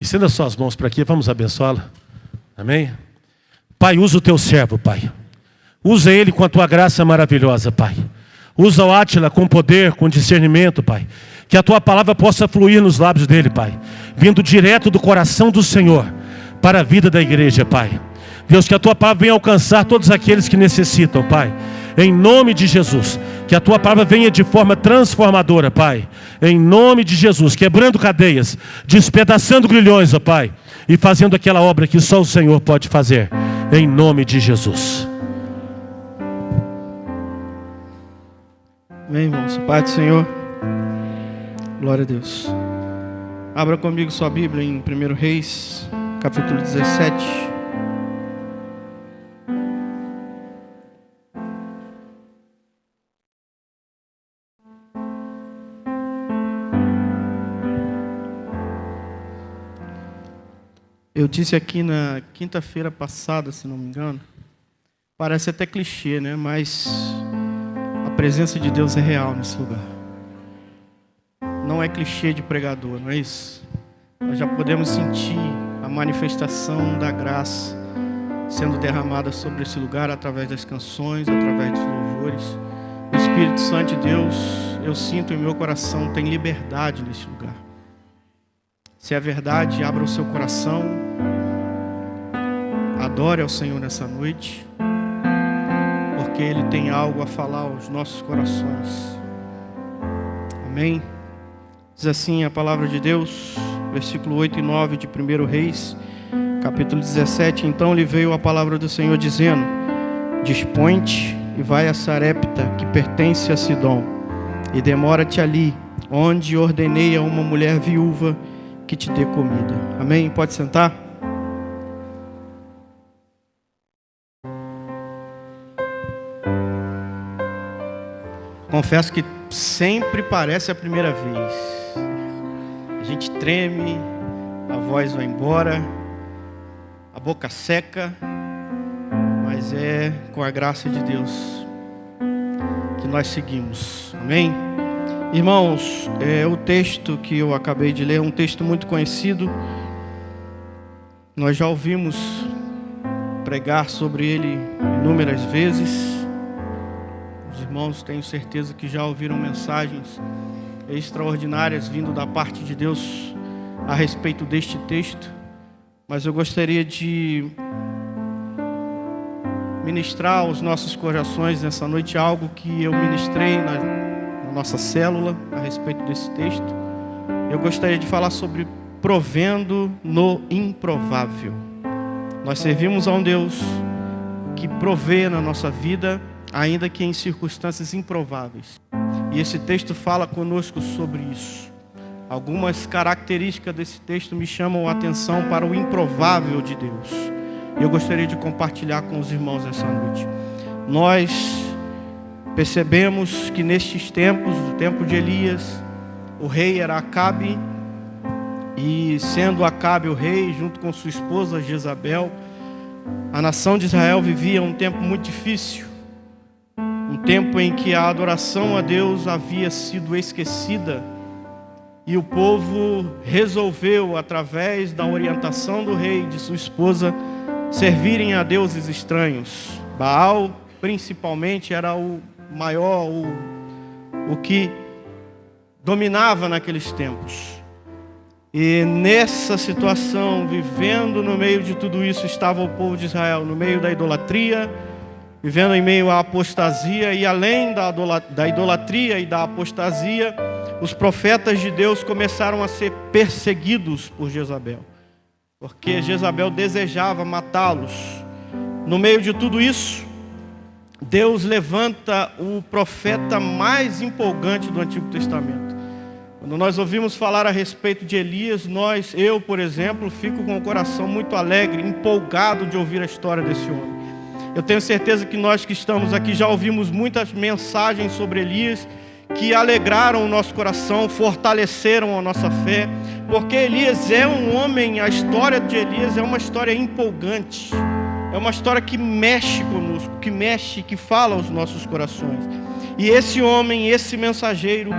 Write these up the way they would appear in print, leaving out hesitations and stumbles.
Estenda suas mãos para aqui, vamos abençoá-la. Amém? Pai, usa o teu servo, Pai. Usa ele com a tua graça maravilhosa, Pai. Usa o Átila com poder, com discernimento, Pai. Que a tua palavra possa fluir nos lábios dele, Pai. Vindo direto do coração do Senhor para a vida da igreja, Pai. Deus, que a tua palavra venha alcançar todos aqueles que necessitam, Pai. Em nome de Jesus. Que a tua palavra venha de forma transformadora, Pai. Em nome de Jesus. Quebrando cadeias, despedaçando grilhões, ó Pai. E fazendo aquela obra que só o Senhor pode fazer. Em nome de Jesus. Amém, irmãos. Pai do Senhor. Glória a Deus. Abra comigo sua Bíblia em 1 Reis, capítulo 17. Eu disse aqui na quinta-feira passada, se não me engano, parece até clichê, né? Mas a presença de Deus é real nesse lugar. Não é clichê de pregador, não é isso? Nós já podemos sentir a manifestação da graça sendo derramada sobre esse lugar através das canções, através dos louvores. O Espírito Santo de Deus, eu sinto em meu coração, tem liberdade nesse lugar. Se é verdade, abra o seu coração, adore ao Senhor nessa noite, porque Ele tem algo a falar aos nossos corações. Amém? Diz assim a palavra de Deus, versículo 8 e 9 de 1 Reis, capítulo 17. Então lhe veio a palavra do Senhor dizendo: dispõe-te e vai a Sarepta, que pertence a Sidom, e demora-te ali, onde ordenei a uma mulher viúva que te dê comida. Amém? Pode sentar? Confesso que sempre parece a primeira vez. A gente treme, a voz vai embora, a boca seca, mas é com a graça de Deus que nós seguimos. Amém? Irmãos, o texto que eu acabei de ler é um texto muito conhecido. Nós já ouvimos pregar sobre ele inúmeras vezes. Os irmãos, tenho certeza que já ouviram mensagens extraordinárias vindo da parte de Deus a respeito deste texto. Mas eu gostaria de ministrar aos nossos corações nessa noite algo que eu ministrei na nossa célula a respeito desse texto. Eu gostaria de falar sobre provendo no improvável. Nós servimos a um Deus que provê na nossa vida, ainda que em circunstâncias improváveis. E esse texto fala conosco sobre isso. Algumas características desse texto me chamam a atenção para o improvável de Deus. Eu gostaria de compartilhar com os irmãos essa noite. Nós percebemos que nestes tempos, no tempo de Elias, o rei era Acabe, e sendo Acabe o rei, junto com sua esposa Jezabel, a nação de Israel vivia um tempo muito difícil, um tempo em que a adoração a Deus havia sido esquecida, e o povo resolveu, através da orientação do rei e de sua esposa, servirem a deuses estranhos. Baal, principalmente, era o maior, o que dominava naqueles tempos. E nessa situação, vivendo no meio de tudo isso, estava o povo de Israel, no meio da idolatria, vivendo em meio à apostasia. E além da idolatria e da apostasia, os profetas de Deus começaram a ser perseguidos por Jezabel, porque Jezabel desejava matá-los. No meio de tudo isso, Deus levanta o profeta mais empolgante do Antigo Testamento. Quando nós ouvimos falar a respeito de Elias, eu, por exemplo, fico com o coração muito alegre, empolgado de ouvir a história desse homem. Eu tenho certeza que nós que estamos aqui já ouvimos muitas mensagens sobre Elias que alegraram o nosso coração, fortaleceram a nossa fé, porque Elias é um homem, a história de Elias é uma história empolgante. É uma história que mexe conosco, que fala aos nossos corações. E esse homem, esse mensageiro,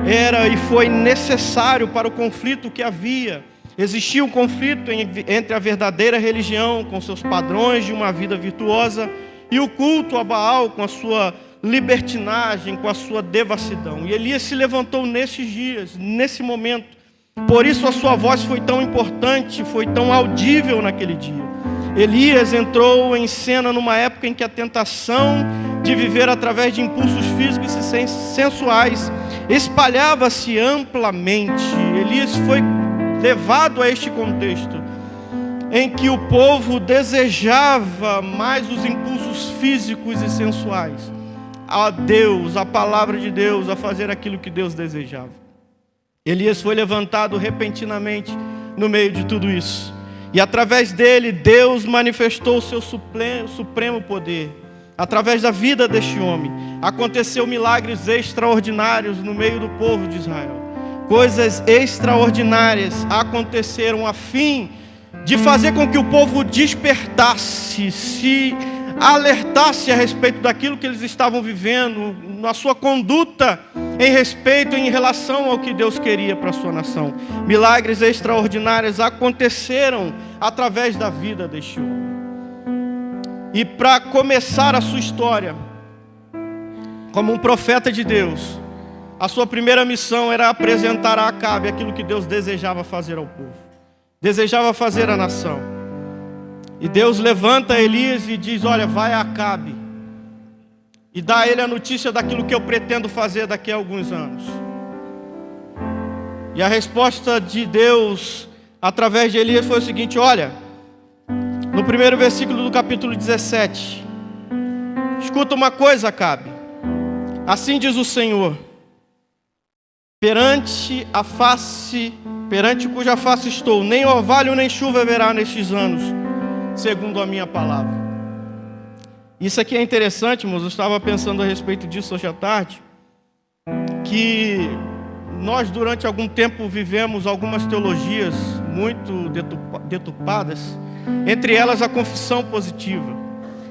era e foi necessário para o conflito que havia Existia um conflito entre a verdadeira religião, com seus padrões de uma vida virtuosa, e o culto a Baal, com a sua libertinagem, com a sua devassidão. E Elias se levantou nesses dias, nesse momento. Por isso a sua voz foi tão importante, foi tão audível naquele dia. Elias entrou em cena numa época em que a tentação de viver através de impulsos físicos e sensuais espalhava-se amplamente. Elias foi levado a este contexto em que o povo desejava mais os impulsos físicos e sensuais a Deus, a palavra de Deus, a fazer aquilo que Deus desejava. Elias foi levantado repentinamente no meio de tudo isso, e através dele Deus manifestou o seu supremo poder. Através da vida deste homem aconteceu milagres extraordinários no meio do povo de Israel. Coisas extraordinárias aconteceram a fim de fazer com que o povo despertasse, se alertasse a respeito daquilo que eles estavam vivendo, na sua conduta em relação ao que Deus queria para a sua nação. Milagres extraordinários aconteceram através da vida deste homem. E para começar a sua história, como um profeta de Deus, a sua primeira missão era apresentar a Acabe aquilo que Deus desejava fazer ao povo, desejava fazer à nação. E Deus levanta Elias e diz: olha, vai a Acabe e dá a ele a notícia daquilo que eu pretendo fazer daqui a alguns anos. E a resposta de Deus através de Elias foi o seguinte: olha, no primeiro versículo do capítulo 17, escuta uma coisa, Acabe. Assim diz o Senhor: perante cuja face estou, nem orvalho nem chuva haverá nestes anos, segundo a minha palavra. Isso aqui é interessante, irmãos. Eu estava pensando a respeito disso hoje à tarde, que nós durante algum tempo vivemos algumas teologias muito deturpadas, entre elas a confissão positiva,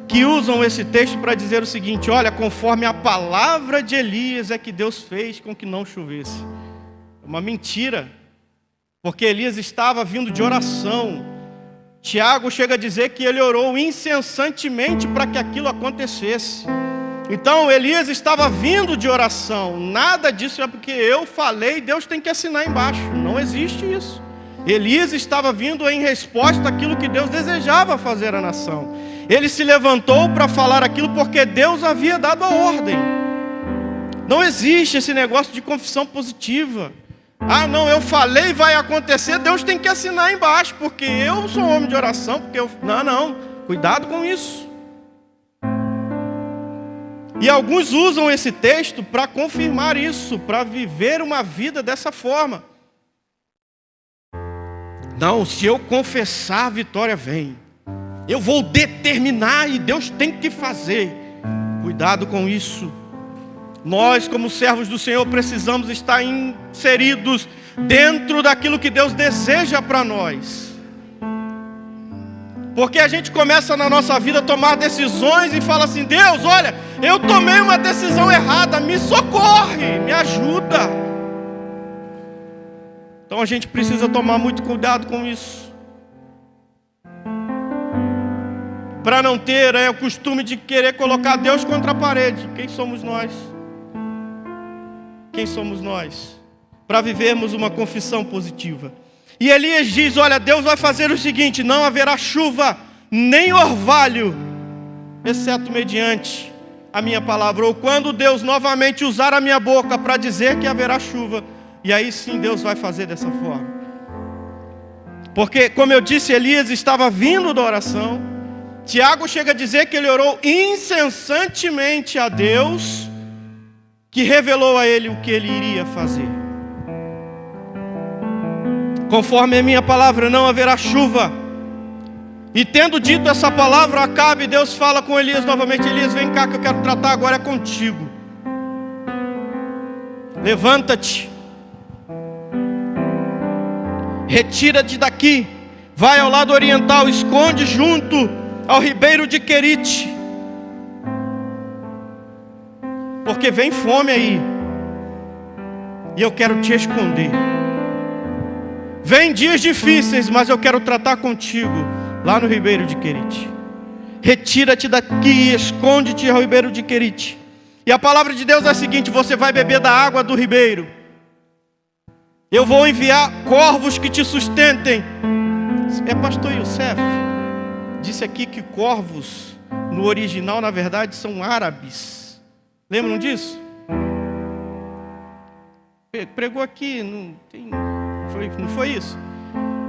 que usam esse texto para dizer o seguinte: olha, conforme a palavra de Elias é que Deus fez com que não chovesse. É uma mentira, porque Elias estava vindo de oração. Tiago chega a dizer que ele orou incessantemente para que aquilo acontecesse. Então Elias estava vindo de oração. Nada disso é porque eu falei, Deus tem que assinar embaixo. Não existe isso. Elias estava vindo em resposta àquilo que Deus desejava fazer à nação. Ele se levantou para falar aquilo porque Deus havia dado a ordem. Não existe esse negócio de confissão positiva. Ah, não, eu falei, vai acontecer, Deus tem que assinar embaixo, porque eu sou um homem de oração, porque eu... Não, cuidado com isso. E alguns usam esse texto para confirmar isso, para viver uma vida dessa forma. Não, se eu confessar, a vitória vem. Eu vou determinar e Deus tem que fazer. Cuidado com isso. Nós, como servos do Senhor, precisamos estar inseridos dentro daquilo que Deus deseja para nós. Porque a gente começa na nossa vida a tomar decisões e fala assim: Deus, olha, eu tomei uma decisão errada, me socorre, me ajuda. Então a gente precisa tomar muito cuidado com isso, para não ter o costume de querer colocar Deus contra a parede. Quem somos nós? Quem somos nós para vivermos uma confissão positiva? E Elias diz: olha, Deus vai fazer o seguinte: não haverá chuva, nem orvalho, exceto mediante a minha palavra. Ou quando Deus novamente usar a minha boca para dizer que haverá chuva, e aí sim Deus vai fazer dessa forma. Porque, como eu disse, Elias estava vindo da oração. Tiago chega a dizer que ele orou incessantemente a Deus, que revelou a ele o que ele iria fazer. Conforme a minha palavra, não haverá chuva. E tendo dito essa palavra, Acabe, Deus fala com Elias novamente: Elias, vem cá que eu quero tratar agora contigo. Levanta-te, retira-te daqui, vai ao lado oriental, esconde junto ao ribeiro de Querite, porque vem fome aí, e eu quero te esconder. Vem dias difíceis, mas eu quero tratar contigo lá no ribeiro de Querite. Retira-te daqui, esconde-te ao ribeiro de Querite. E a palavra de Deus é a seguinte: você vai beber da água do ribeiro. Eu vou enviar corvos que te sustentem. Pastor Youssef disse aqui que corvos, no original, na verdade, são árabes. Lembram disso? Pregou aqui, não foi isso?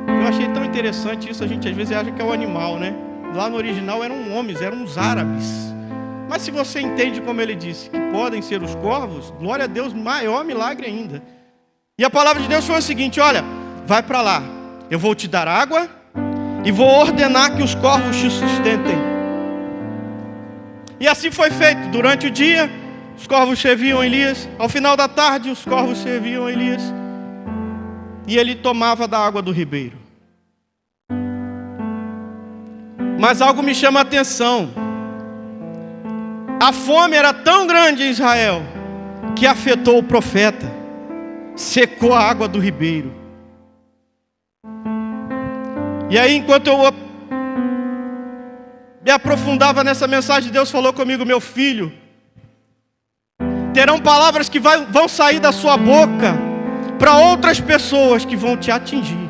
Eu achei tão interessante isso. A gente às vezes acha que é um animal, né? Lá no original eram homens, eram os árabes. Mas se você entende como ele disse, que podem ser os corvos, glória a Deus, maior milagre ainda. E a palavra de Deus foi o seguinte: olha, vai para lá, eu vou te dar água e vou ordenar que os corvos te sustentem. E assim foi feito. Durante o dia, os corvos serviam Elias. Ao final da tarde, os corvos serviam Elias. E ele tomava da água do ribeiro. Mas algo me chama a atenção. A fome era tão grande em Israel que afetou o profeta. Secou a água do ribeiro. E aí, enquanto eu me aprofundava nessa mensagem, Deus falou comigo: meu filho, terão palavras que vão sair da sua boca para outras pessoas que vão te atingir.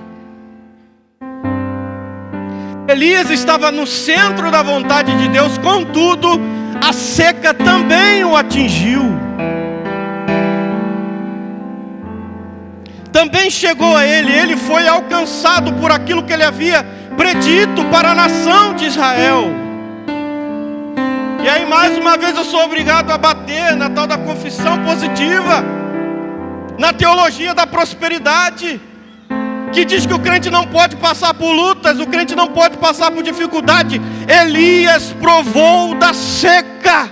Elias estava no centro da vontade de Deus, contudo, a seca também o atingiu. Também chegou a ele foi alcançado por aquilo que ele havia predito para a nação de Israel. E aí, mais uma vez, eu sou obrigado a bater na tal da confissão positiva, na teologia da prosperidade, que diz que o crente não pode passar por lutas, o crente não pode passar por dificuldade. Elias provou da seca.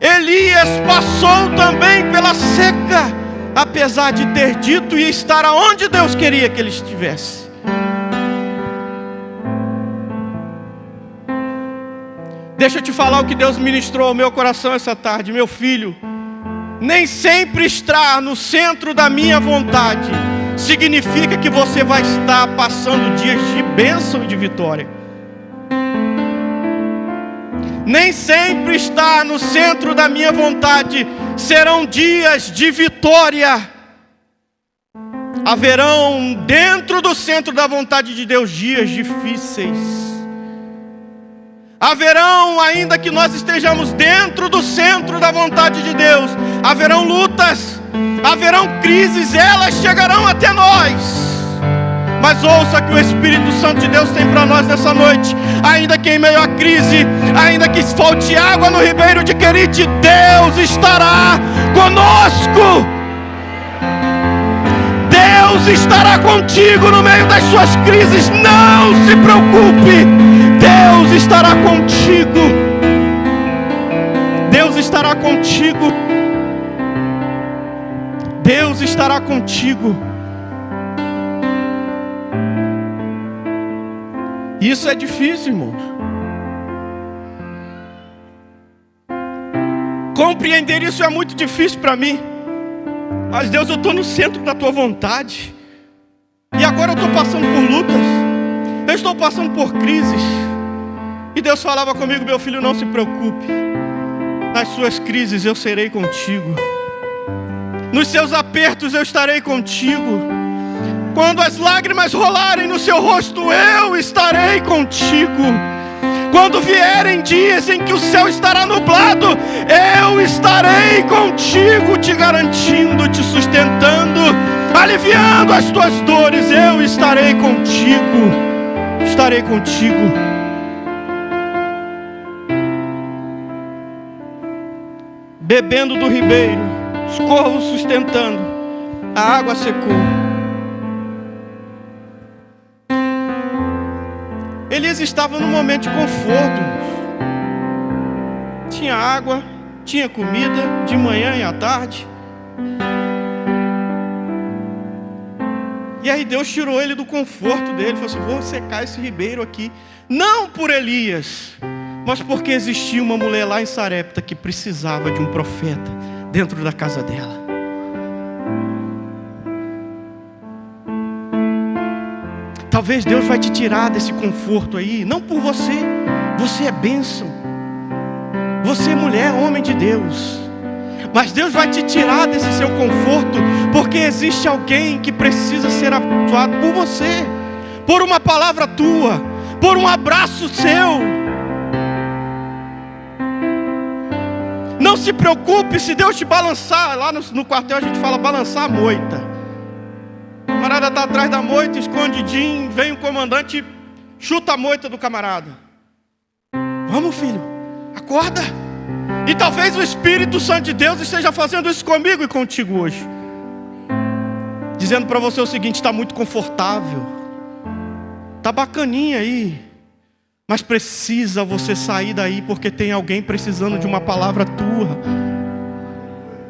Elias passou também pela seca, apesar de ter dito e estar aonde Deus queria que ele estivesse. Deixa eu te falar o que Deus ministrou ao meu coração essa tarde. Meu filho, nem sempre estar no centro da minha vontade significa que você vai estar passando dias de bênção e de vitória. Nem sempre estar no centro da minha vontade serão dias de vitória. Haverão dentro do centro da vontade de Deus dias difíceis. Haverão, ainda que nós estejamos dentro do centro da vontade de Deus, haverão lutas, haverão crises, elas chegarão até nós. Mas ouça que o Espírito Santo de Deus tem para nós nessa noite. Ainda que em meio à crise, ainda que falte água no ribeiro de Querite, Deus estará conosco. Deus estará contigo no meio das suas crises. Não se preocupe. Deus estará contigo. Deus estará contigo. Deus estará contigo. Isso é difícil, irmão. Compreender isso é muito difícil para mim. Mas Deus, eu estou no centro da tua vontade. E agora eu estou passando por lutas. Eu estou passando por crises. E Deus falava comigo: meu filho, não se preocupe. Nas suas crises eu serei contigo. Nos seus apertos eu estarei contigo. Quando as lágrimas rolarem no seu rosto, eu estarei contigo. Quando vierem dias em que o céu estará nublado, eu estarei contigo, te garantindo, te sustentando, aliviando as tuas dores. Eu estarei contigo. Estarei contigo. Bebendo do ribeiro, os corvos sustentando, a água secou. Elias estava num momento de conforto. Tinha água, tinha comida, de manhã e à tarde. E aí Deus tirou ele do conforto dele. Falou assim: vou secar esse ribeiro aqui. Não por Elias, mas porque existia uma mulher lá em Sarepta que precisava de um profeta dentro da casa dela. Talvez Deus vai te tirar desse conforto aí, não por você. Você é bênção. Você é mulher, homem de Deus. Mas Deus vai te tirar desse seu conforto, porque existe alguém que precisa ser abençoado por você, por uma palavra tua, por um abraço seu. Não se preocupe se Deus te balançar. Lá no quartel a gente fala balançar a moita. O camarada está atrás da moita, escondidinho, vem o comandante e chuta a moita do camarada. Vamos, filho, acorda. E talvez o Espírito Santo de Deus esteja fazendo isso comigo e contigo hoje, dizendo para você o seguinte: está muito confortável, está bacaninha aí, mas precisa você sair daí, porque tem alguém precisando de uma palavra tua.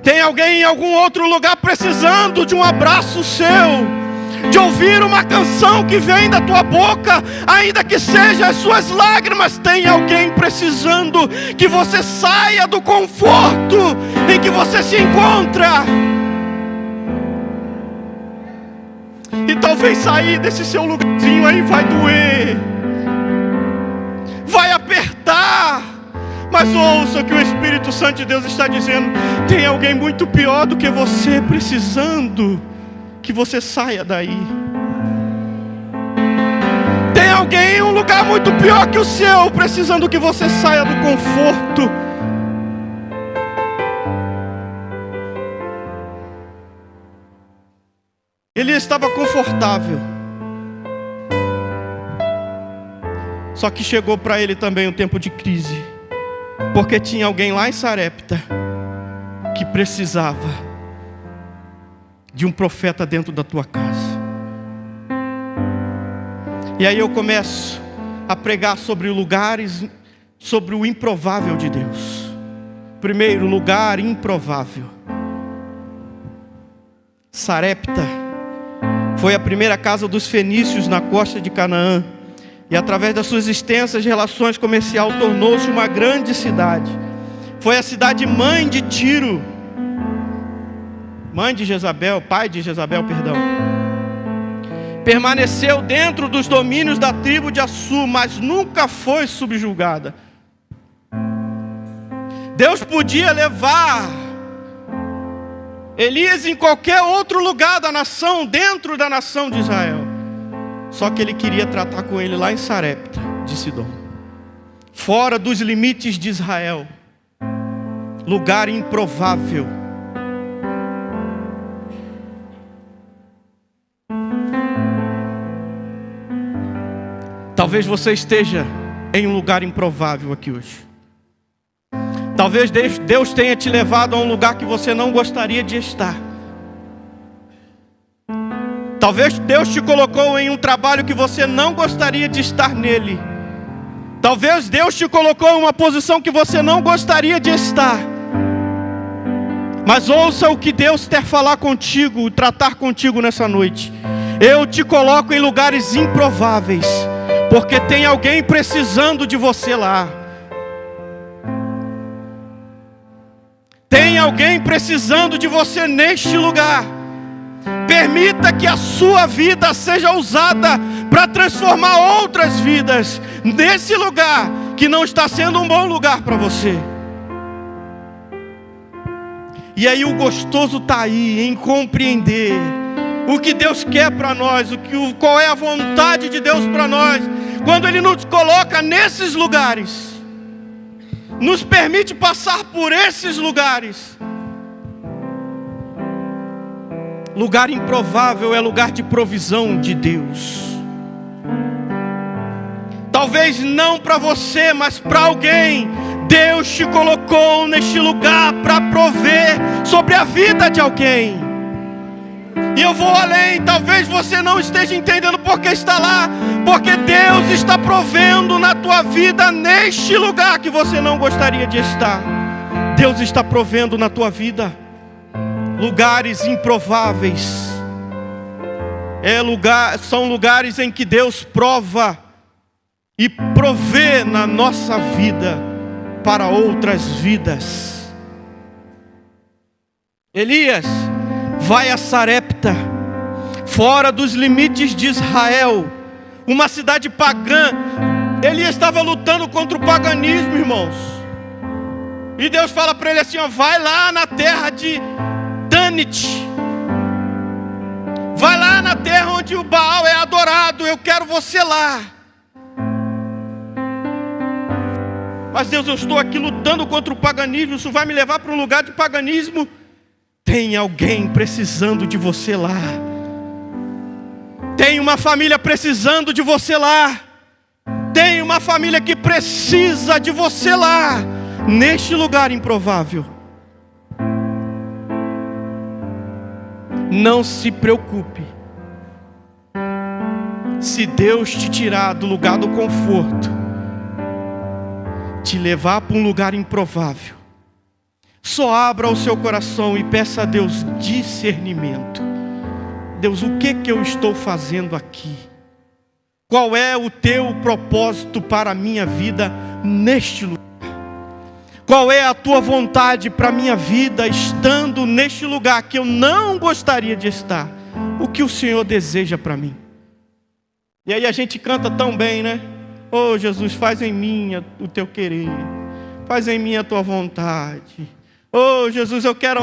Tem alguém em algum outro lugar precisando de um abraço seu, de ouvir uma canção que vem da tua boca, ainda que seja as suas lágrimas. Tem alguém precisando que você saia do conforto em que você se encontra. E talvez sair desse seu lugarzinho aí vai doer, vai apertar. Mas ouça o que o Espírito Santo de Deus está dizendo: tem alguém muito pior do que você precisando que você saia daí. Tem alguém em um lugar muito pior que o seu, precisando que você saia do conforto. Ele estava confortável, só que chegou para ele também um tempo de crise, porque tinha alguém lá em Sarepta que precisava de um profeta dentro da tua casa. E aí eu começo a pregar sobre lugares, sobre o improvável de Deus. Primeiro lugar, improvável. Sarepta foi a primeira casa dos fenícios na costa de Canaã, e através das suas extensas relações comerciais tornou-se uma grande cidade. Foi a cidade mãe de Tiro, mãe de Jezabel, pai de Jezabel, perdão. Permaneceu dentro dos domínios da tribo de Assur, mas nunca foi subjugada. Deus podia levar Elias em qualquer outro lugar da nação, dentro da nação de Israel, só que ele queria tratar com ele lá em Sarepta de Sidom, fora dos limites de Israel, lugar improvável. Talvez você esteja em um lugar improvável aqui hoje. Talvez Deus tenha te levado a um lugar que você não gostaria de estar. Talvez Deus te colocou em um trabalho que você não gostaria de estar nele. Talvez Deus te colocou em uma posição que você não gostaria de estar. Mas ouça o que Deus quer falar contigo, tratar contigo nessa noite. Eu te coloco em lugares improváveis, porque tem alguém precisando de você lá. Tem alguém precisando de você neste lugar. Permita que a sua vida seja usada para transformar outras vidas nesse lugar que não está sendo um bom lugar para você. E aí o gostoso está aí em compreender o que Deus quer para nós, qual é a vontade de Deus para nós, quando Ele nos coloca nesses lugares, nos permite passar por esses lugares. Lugar improvável é lugar de provisão de Deus. Talvez não para você, mas para alguém. Deus te colocou neste lugar para prover sobre a vida de alguém. E eu vou além, talvez você não esteja entendendo porque está lá, porque Deus está provendo na tua vida neste lugar que você não gostaria de estar. Deus está provendo na tua vida lugares improváveis. São lugares em que Deus prova e provê na nossa vida para outras vidas. Elias vai a Sarepta, fora dos limites de Israel, uma cidade pagã. Elias estava lutando contra o paganismo, irmãos. E Deus fala para ele assim, ó, vai lá na terra de Tanit. Vai lá na terra onde o Baal é adorado, eu quero você lá. Mas Deus, eu estou aqui lutando contra o paganismo, isso vai me levar para um lugar de paganismo. Tem alguém precisando de você lá. Tem uma família precisando de você lá. Tem uma família que precisa de você lá, neste lugar improvável. Não se preocupe. Se Deus te tirar do lugar do conforto, te levar para um lugar improvável, só abra o seu coração e peça a Deus discernimento. Deus, o que eu estou fazendo aqui? Qual é o teu propósito para a minha vida neste lugar? Qual é a tua vontade para a minha vida estando neste lugar que eu não gostaria de estar? O que o Senhor deseja para mim? E aí a gente canta tão bem, né? Oh Jesus, faz em mim o teu querer, faz em mim a tua vontade. Oh Jesus, eu quero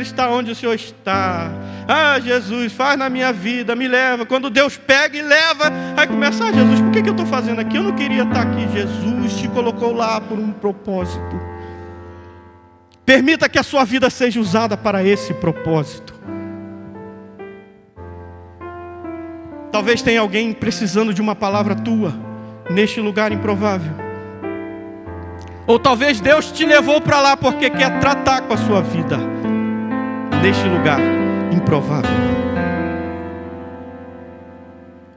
estar onde o Senhor está. Ah Jesus, faz na minha vida, me leva. Quando Deus pega e leva, aí começa, ah Jesus, por que eu estou fazendo aqui? Eu não queria estar aqui. Jesus te colocou lá por um propósito. Permita que a sua vida seja usada para esse propósito. Talvez tenha alguém precisando de uma palavra tua neste lugar improvável. Ou talvez Deus te levou para lá porque quer tratar com a sua vida neste lugar improvável.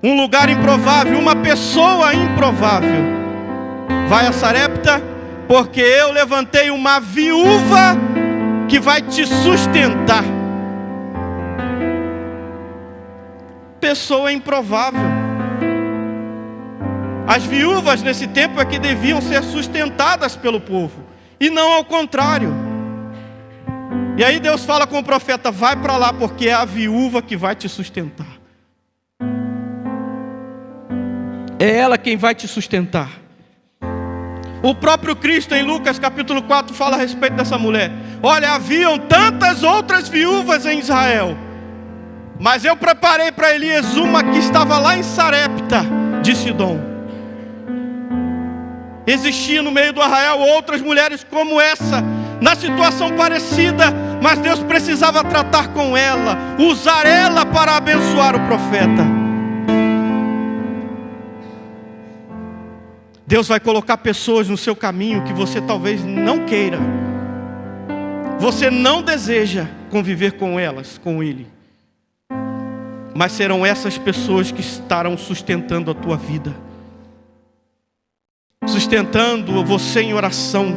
Um lugar improvável, uma pessoa improvável. Vai a Sarepta, porque eu levantei uma viúva que vai te sustentar. Pessoa improvável. As viúvas nesse tempo é que deviam ser sustentadas pelo povo, e não ao contrário. E aí Deus fala com o profeta, vai para lá porque é a viúva que vai te sustentar. É ela quem vai te sustentar. O próprio Cristo em Lucas capítulo 4 fala a respeito dessa mulher. Olha, haviam tantas outras viúvas em Israel, mas eu preparei para Elias uma que estava lá em Sarepta de Sidom. Existia no meio do arraial outras mulheres como essa, na situação parecida, mas Deus precisava tratar com ela, usar ela para abençoar o profeta. Deus vai colocar pessoas no seu caminho que você talvez não queira, você não deseja conviver com elas, com ele, mas serão essas pessoas que estarão sustentando a tua vida, sustentando você em oração,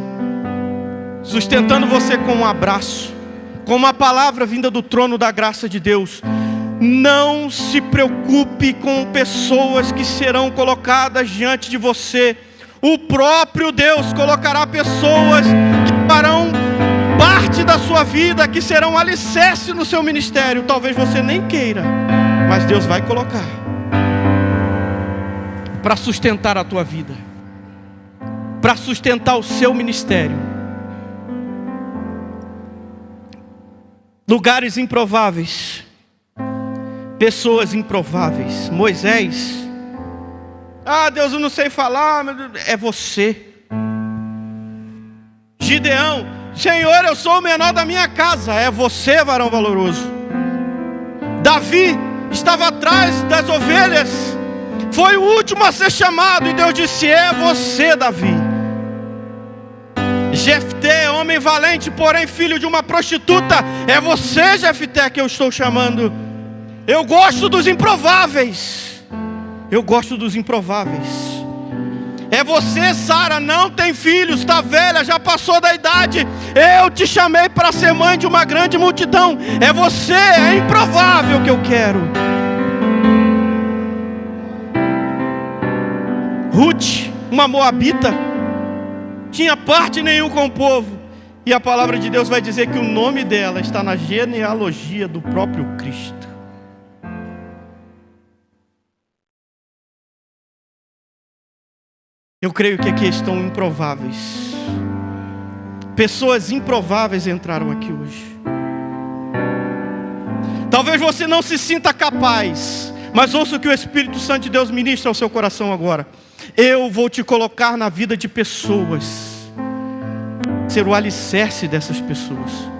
sustentando você com um abraço, com uma palavra vinda do trono da graça de Deus. Não se preocupe com pessoas que serão colocadas diante de você. O próprio Deus colocará pessoas que farão parte da sua vida, que serão alicerce no seu ministério. Talvez você nem queira, mas Deus vai colocar para sustentar a tua vida, para sustentar o seu ministério. Lugares improváveis, pessoas improváveis. Moisés, ah Deus, eu não sei falar, é você. Gideão, Senhor, eu sou o menor da minha casa, é você, varão valoroso. Davi estava atrás das ovelhas, foi o último a ser chamado, e Deus disse, é você, Davi. Jefté, homem valente, porém filho de uma prostituta, é você, Jefté, que eu estou chamando. Eu gosto dos improváveis. Eu gosto dos improváveis. É você, Sara, não tem filhos, está velha, já passou da idade. Eu te chamei para ser mãe de uma grande multidão. É você, é improvável que eu quero. Ruth, uma moabita, tinha parte nenhum com o povo. E a palavra de Deus vai dizer que o nome dela está na genealogia do próprio Cristo. Eu creio que aqui estão improváveis. Pessoas improváveis entraram aqui hoje. Talvez você não se sinta capaz, mas ouça o que o Espírito Santo de Deus ministra ao seu coração agora. Eu vou te colocar na vida de pessoas, ser o alicerce dessas pessoas.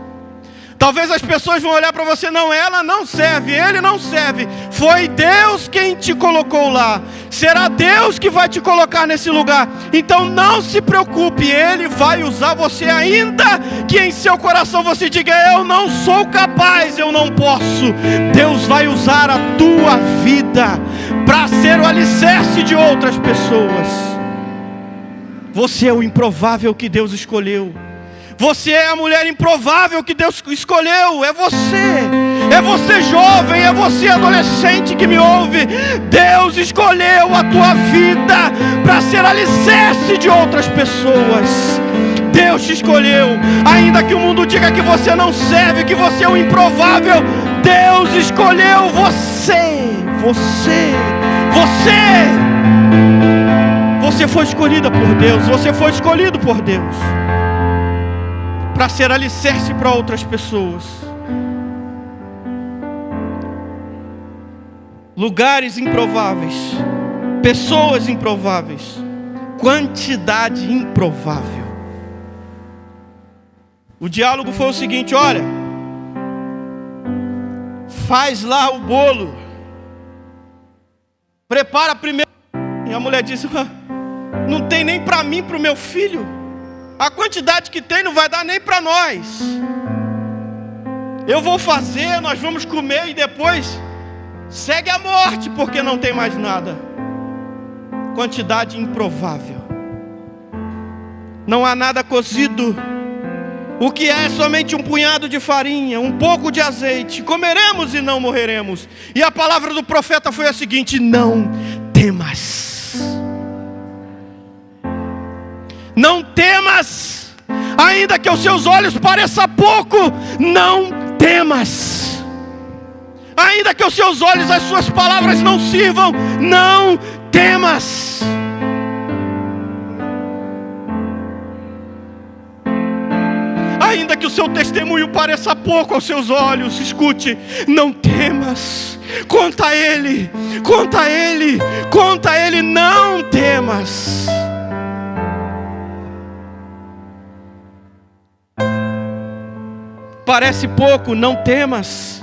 Talvez as pessoas vão olhar para você, não, ela não serve, ele não serve. Foi Deus quem te colocou lá. Será Deus que vai te colocar nesse lugar. Então não se preocupe, Ele vai usar você, ainda que em seu coração você diga, eu não sou capaz, eu não posso. Deus vai usar a tua vida para ser o alicerce de outras pessoas. Você é o improvável que Deus escolheu. Você é a mulher improvável que Deus escolheu. É você jovem, é você adolescente que me ouve. Deus escolheu a tua vida para ser alicerce de outras pessoas. Deus te escolheu. Ainda que o mundo diga que você não serve, que você é o improvável, Deus escolheu você. Você foi escolhida por Deus. Você foi escolhido por Deus para ser alicerce para outras pessoas. Lugares improváveis, pessoas improváveis, quantidade improvável. O diálogo foi o seguinte: olha, faz lá o bolo, prepara primeiro. E a mulher disse, não tem nem para mim, para o meu filho. A quantidade que tem não vai dar nem para nós. Eu vou fazer, nós vamos comer e depois segue a morte, porque não tem mais nada. Quantidade improvável. Não há nada cozido. O que é somente um punhado de farinha, um pouco de azeite. Comeremos e não morreremos. E a palavra do profeta foi a seguinte: não temas. Não temas, ainda que aos seus olhos pareça pouco, não temas. Ainda que aos seus olhos as suas palavras não sirvam, não temas. Ainda que o seu testemunho pareça pouco aos seus olhos, escute, não temas. Conta a Ele, não temas. Parece pouco, não temas.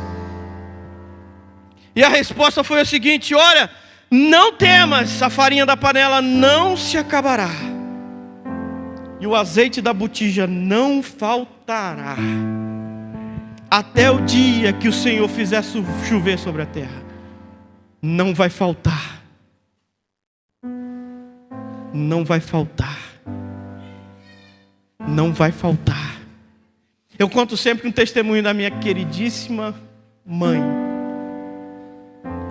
E a resposta foi a seguinte: olha, não temas, a farinha da panela não se acabará, e o azeite da botija não faltará, até o dia que o Senhor fizer chover sobre a terra. Não vai faltar. Não vai faltar. Não vai faltar. Eu conto sempre um testemunho da minha queridíssima mãe,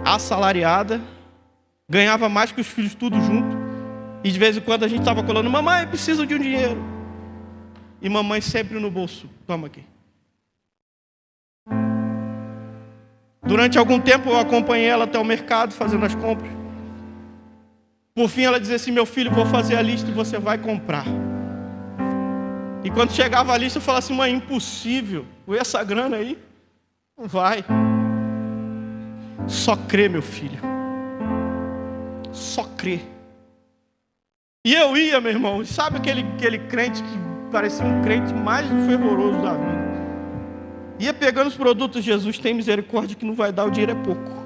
assalariada, ganhava mais que os filhos tudo junto, e de vez em quando a gente estava colando, mamãe, preciso de um dinheiro, e mamãe sempre no bolso, toma aqui. Durante algum tempo eu acompanhei ela até o mercado fazendo as compras. Por fim ela dizia assim: meu filho, vou fazer a lista e você vai comprar. E quando chegava a lista eu falava assim: mãe, impossível, com essa grana aí, não vai. Só crê, meu filho. Só crê. E eu ia, meu irmão, sabe aquele crente que parecia um crente mais fervoroso da vida? Ia pegando os produtos, Jesus tem misericórdia que não vai dar, o dinheiro é pouco.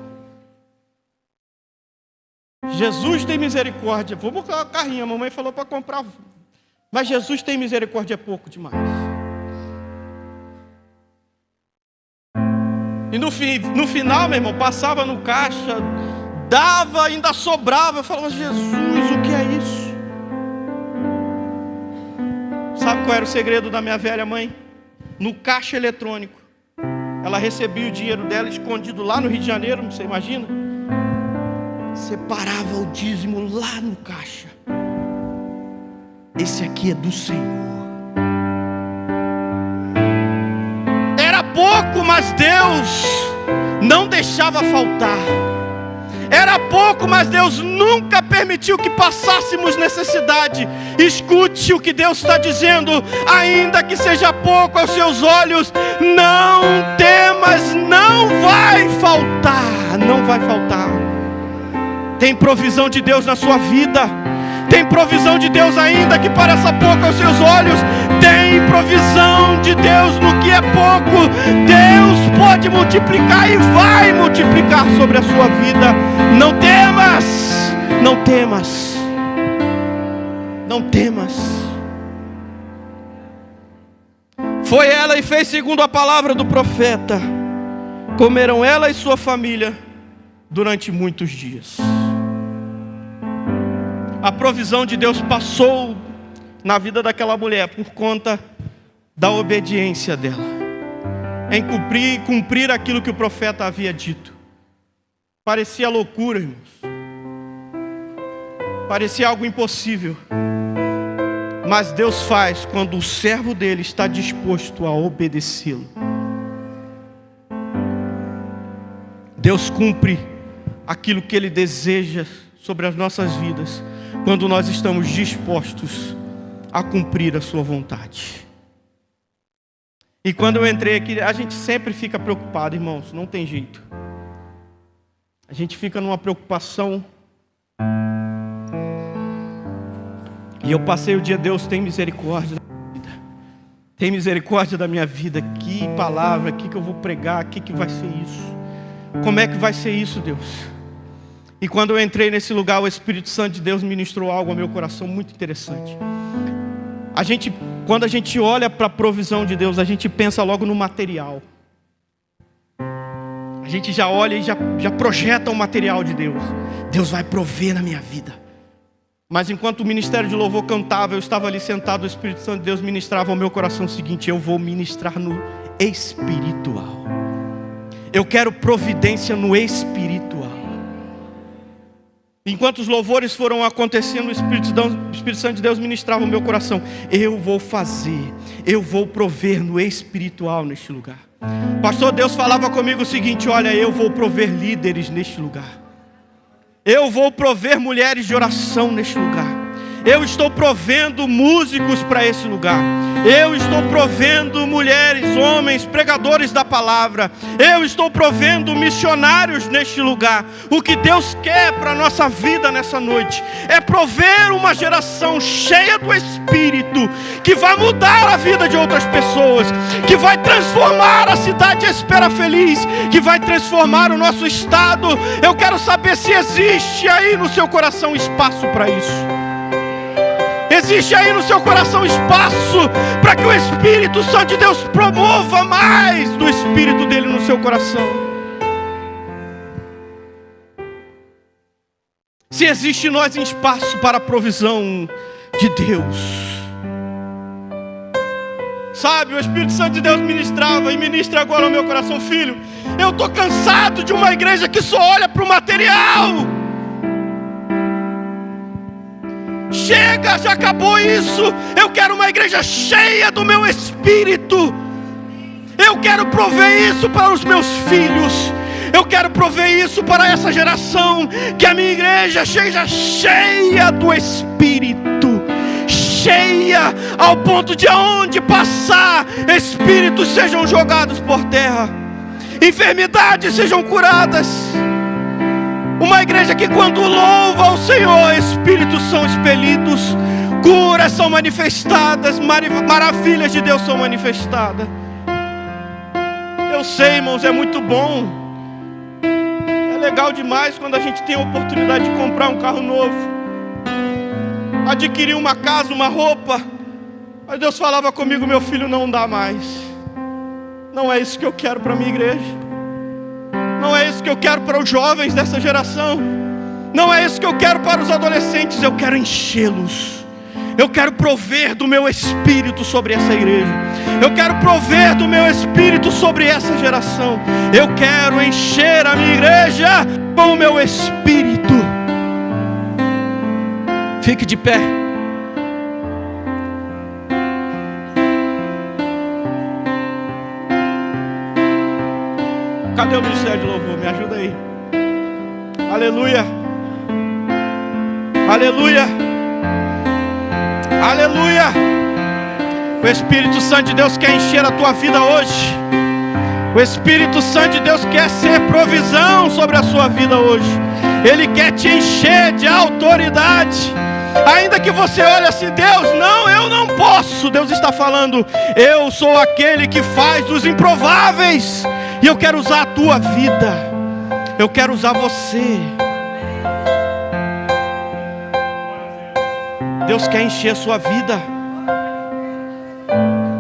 Jesus tem misericórdia, vou botar uma carrinha, a mamãe falou para comprar. Mas Jesus tem misericórdia, é pouco demais. E no final, meu irmão, passava no caixa, dava, ainda sobrava. Eu falava: Jesus, o que é isso? Sabe qual era o segredo da minha velha mãe? No caixa eletrônico. Ela recebia o dinheiro dela escondido lá no Rio de Janeiro, você imagina? Separava o dízimo lá no caixa. Esse aqui é do Senhor. Era pouco, mas Deus não deixava faltar. Era pouco, mas Deus nunca permitiu que passássemos necessidade. Escute o que Deus está dizendo. Ainda que seja pouco aos seus olhos, não temas, não vai faltar. Não vai faltar. Tem provisão de Deus na sua vida. Tem provisão de Deus ainda que pareça pouco aos seus olhos. Tem provisão de Deus no que é pouco. Deus pode multiplicar e vai multiplicar sobre a sua vida. Não temas, não temas, não temas. Foi ela e fez segundo a palavra do profeta. Comeram ela e sua família durante muitos dias. A provisão de Deus passou na vida daquela mulher por conta da obediência dela, em cumprir aquilo que o profeta havia dito. Parecia loucura, irmãos. Parecia algo impossível. Mas Deus faz quando o servo dele está disposto a obedecê-lo. Deus cumpre aquilo que Ele deseja sobre as nossas vidas quando nós estamos dispostos a cumprir a sua vontade. E quando eu entrei aqui, a gente sempre fica preocupado, irmãos, não tem jeito. A gente fica numa preocupação. E eu passei o dia, Deus tem misericórdia da minha vida. Tem misericórdia da minha vida. Que palavra, que eu vou pregar, que vai ser isso? Como é que vai ser isso, Deus? E quando eu entrei nesse lugar, o Espírito Santo de Deus ministrou algo ao meu coração muito interessante. Quando a gente olha para a provisão de Deus, a gente pensa logo no material. A gente já olha e já projeta o material de Deus. Deus vai prover na minha vida. Mas enquanto o ministério de louvor cantava, eu estava ali sentado, o Espírito Santo de Deus ministrava ao meu coração o seguinte: eu vou ministrar no espiritual. Eu quero providência no espiritual. Enquanto os louvores foram acontecendo, o Espírito Santo de Deus ministrava o meu coração. Eu vou fazer, eu vou prover no espiritual neste lugar. Pastor, Deus falava comigo o seguinte: olha, eu vou prover líderes neste lugar. Eu vou prover mulheres de oração neste lugar. Eu estou provendo músicos para esse lugar. Eu estou provendo mulheres, homens, pregadores da palavra. Eu estou provendo missionários neste lugar. O que Deus quer para a nossa vida nessa noite é prover uma geração cheia do Espírito, que vai mudar a vida de outras pessoas, que vai transformar a cidade Espera Feliz, que vai transformar o nosso estado. Eu quero saber se existe aí no seu coração espaço para isso. Existe aí no seu coração espaço para que o Espírito Santo de Deus promova mais do Espírito dele no seu coração? Se existe em nós espaço para a provisão de Deus. Sabe, o Espírito Santo de Deus ministrava e ministra agora ao meu coração: filho, eu estou cansado de uma igreja que só olha para o material. Chega, já acabou isso. Eu quero uma igreja cheia do meu Espírito. Eu quero prover isso para os meus filhos. Eu quero prover isso para essa geração. Que a minha igreja seja cheia do Espírito. Cheia ao ponto de aonde passar, espíritos sejam jogados por terra, enfermidades sejam curadas. Uma igreja que quando louva ao Senhor, espíritos são expelidos, curas são manifestadas, maravilhas de Deus são manifestadas. Eu sei, irmãos, é muito bom. É legal demais quando a gente tem a oportunidade de comprar um carro novo, adquirir uma casa, uma roupa. Mas Deus falava comigo: meu filho, não dá mais. Não é isso que eu quero para a minha igreja. Não é isso que eu quero para os jovens dessa geração. Não é isso que eu quero para os adolescentes. Eu quero enchê-los. Eu quero prover do meu Espírito sobre essa igreja. Eu quero prover do meu Espírito sobre essa geração. Eu quero encher a minha igreja com o meu Espírito. Fique de pé. Cadê o ministério de louvor? Me ajuda aí. Aleluia. Aleluia. Aleluia. O Espírito Santo de Deus quer encher a tua vida hoje. O Espírito Santo de Deus quer ser provisão sobre a sua vida hoje. Ele quer te encher de autoridade. Ainda que você olhe assim, Deus, não, eu não posso. Deus está falando, eu sou aquele que faz os improváveis. E eu quero usar a tua vida. Eu quero usar você. Deus quer encher a sua vida.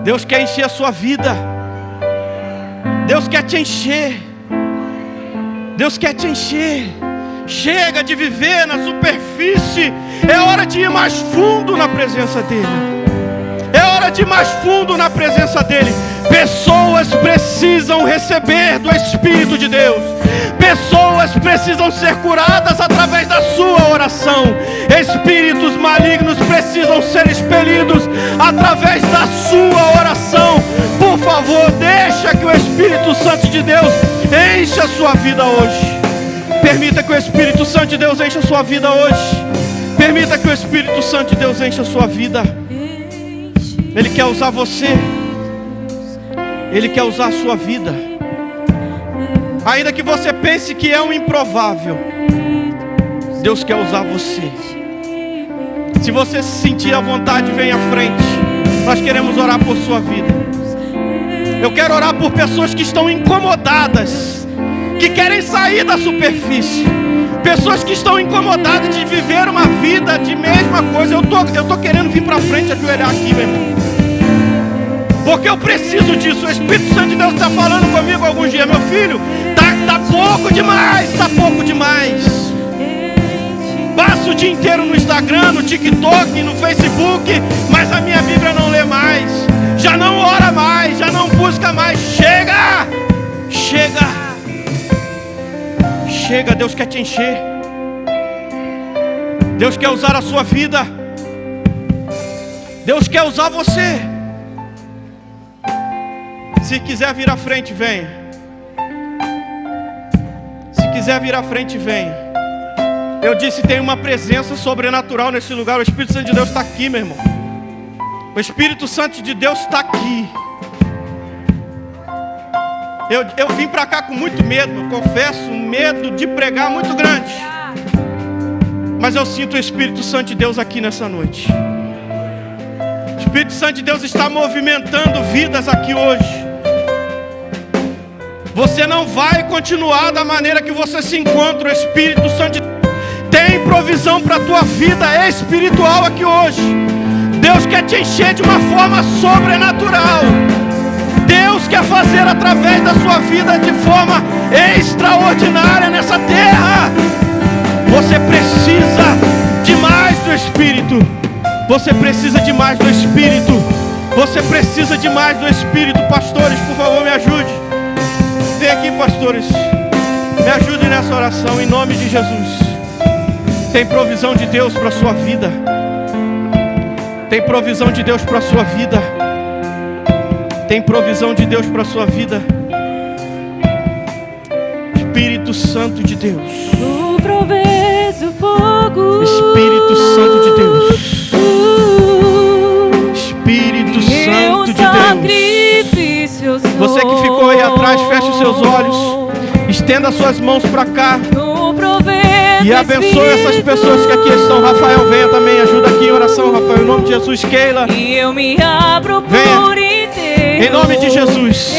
Deus quer encher a sua vida. Deus quer te encher. Deus quer te encher. Chega de viver na superfície. É hora de ir mais fundo na presença dEle. É hora de ir mais fundo na presença dEle. Pessoas precisam receber do Espírito de Deus. Pessoas precisam ser curadas através da sua oração. Espíritos malignos precisam ser expelidos através da sua oração. Por favor, deixa que o Espírito Santo de Deus encha a sua vida hoje. Permita que o Espírito Santo de Deus encha a sua vida hoje. Permita que o Espírito Santo de Deus encha a sua vida. Ele quer usar você. Ele quer usar a sua vida. Ainda que você pense que é um improvável, Deus quer usar você. Se você se sentir à vontade, vem à frente. Nós queremos orar por sua vida. Eu quero orar por pessoas que estão incomodadas, que querem sair da superfície. Pessoas que estão incomodadas de viver uma vida de mesma coisa. Eu tô querendo vir para frente, ajoelhar aqui, meu irmão. Porque eu preciso disso. O Espírito Santo de Deus está falando comigo alguns dias. Meu filho, tá pouco demais, tá pouco demais. Passo o dia inteiro no Instagram, no TikTok, no Facebook, mas a minha Bíblia não lê mais. Já não ora mais, já não busca mais. Chega! Chega! Chega, Deus quer te encher. Deus quer usar a sua vida. Deus quer usar você. Se quiser vir à frente, venha. Se quiser vir à frente, venha. Eu disse, tem uma presença sobrenatural nesse lugar. O Espírito Santo de Deus está aqui, meu irmão. O Espírito Santo de Deus está aqui. Eu vim para cá com muito medo, eu confesso, um medo de pregar muito grande. Mas eu sinto o Espírito Santo de Deus aqui nessa noite. O Espírito Santo de Deus está movimentando vidas aqui hoje. Você não vai continuar da maneira que você se encontra. O Espírito Santo de Deus tem provisão para a tua vida espiritual aqui hoje. Deus quer te encher de uma forma sobrenatural. Deus quer fazer através da sua vida de forma extraordinária nessa terra. Você precisa de mais do Espírito. Você precisa de mais do Espírito. Você precisa de mais do Espírito. Pastores, por favor, me ajude. Vem aqui, pastores. Me ajudem nessa oração, em nome de Jesus. Tem provisão de Deus para a sua vida. Tem provisão de Deus para a sua vida. Tem provisão de Deus para a sua vida. Espírito Santo de Deus. Tu provês o fogo. Espírito Santo de Deus. Espírito Santo de Deus. Você que ficou aí atrás, feche os seus olhos. Estenda suas mãos para cá. E abençoe essas pessoas que aqui estão. Rafael, venha também, ajuda aqui em oração, Rafael, em nome de Jesus. Keila, E eu me abro venha. por inteiro. Em nome de Jesus.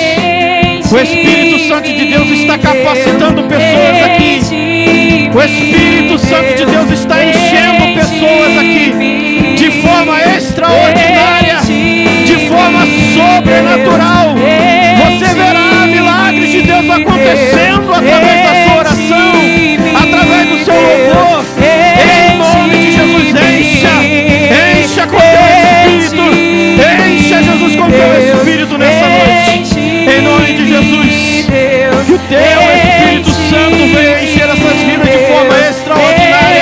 O Espírito Santo de Deus está capacitando pessoas aqui. O Espírito Santo de Deus está enchendo pessoas aqui de forma extraordinária, de forma sobrenatural. Você verá milagres de Deus acontecendo através da sua oração, através do seu louvor. Em nome de Jesus, encha com teu Espírito. Encha Jesus com teu Espírito nessa noite. Em nome de Jesus. Que o teu Espírito Santo venha encher essas vidas de forma extraordinária.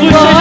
Jesus seja